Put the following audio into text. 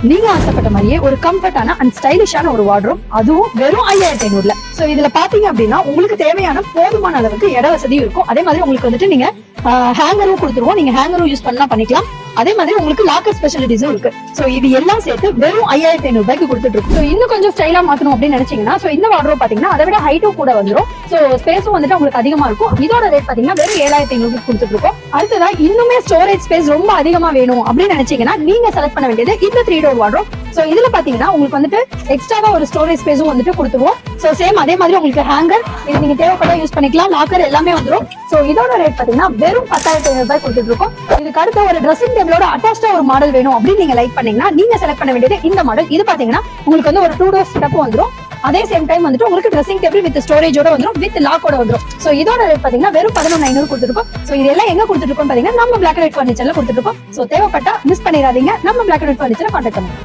நீங்க ஆசைப்பட்ட மாதிரியே ஒரு கம்ஃபர்டான அண்ட் ஸ்டைலிஷான ஒரு வார்ட்ரோப், அதுவும் வெறும் 5500. சோ இதுல பாத்தீங்க அப்படின்னா உங்களுக்கு தேவையான போதுமான அளவுக்கு இட வசதியும் இருக்கும். அதே மாதிரி உங்களுக்கு வந்துட்டு நீங்க ஹேங்கரும் கொடுத்துருவோம். நீங்க ஹேங்கரும் யூஸ் பண்ணலாம் பண்ணிக்கலாம். அதே மாதிரி உங்களுக்கு லாக்கர் ஸ்பெஷாலிட்டிஸும் இருக்கு. சோ இது எல்லாம் சேர்த்து வெறும் 5500 ரூபாய்க்கு கொடுத்துட்டு இருக்கோம். சோ இன்னும் கொஞ்சம் ஸ்டைலா மாத்தணும் அப்படின்னு நினைச்சீங்கன்னா சோ இந்த வார்ட்ரோப் பாத்தீங்கன்னா அதை விட ஹைட்டும் கூட வந்துரும். சோ ஸ்பேஸும் வந்துட்டு உங்களுக்கு அதிகமா இருக்கும். இதோட ரேட் பாத்தீங்கன்னா வெறும் 7500 கொடுத்துட்டு இருக்கோம். அடுத்ததா இன்னுமே ஸ்டோரேஜ் ஸ்பேஸ் ரொம்ப அதிகமா வேணும் அப்படின்னு நினைச்சீங்கன்னா நீங்க செலக்ட் பண்ண வேண்டியது இந்த 3 டோர் வார்ட்ரோப். சோ இதுல பாத்தீங்கன்னா உங்களுக்கு வந்துட்டு எக்ஸ்ட்ராவா ஒரு ஸ்டோரேஜ் ஸ்பேஸும் வந்துட்டு கொடுத்துருவோம். சோ சேம் அதே மாதிரி உங்களுக்கு ஹேங்கர் இது நீங்க தேவைப்பட யூஸ் பண்ணிக்கலாம். லாக்கர் எல்லாமே வந்துரும். சோ இதோட ரேட் பாத்தீங்கன்னா வெறும் 10500 ரூபாய் கொடுத்துட்டு இருக்கோம். இதுக்கு அடுத்த ஒரு ட்ரெஸ்ஸிங் டேபிளோட அட்டாச்சா ஒரு மாடல் வேணும் அப்படின்னு நீங்க லைக் பண்ணீங்கன்னா நீங்க செலக்ட் பண்ண வேண்டியது இந்த மாடல். இது பாத்தீங்கன்னா உங்களுக்கு வந்து ஒரு 2 டோர் செட்டப் வந்துரும். அதே சேம் டைம் வந்துட்டு உங்களுக்கு ட்ரெஸ்ஸிங் டேபிள் வித் ஸ்டோரேஜோட வந்துரும், வித் லாக்கோட வந்துரும். சோ இதோட ரேட் பாத்தீங்கன்னா வெறும் 11500 கொடுத்துருக்கோம். சோ இது எல்லாம் எங்க கொடுத்துருக்கோம் பாத்தீங்கன்னா நம்ம பிளாக் அண்ட் ஒயிட் ஃபர்னிச்சர்ல கொடுத்துருக்கோம். சோ தேவைப்பட்டா மிஸ் பண்ணிடாதீங்க. நம்ம பிளாக் அண்ட் ஒயிட் ஃபர்னிச்சரை கான்டாக்ட் பண்ணுங்க.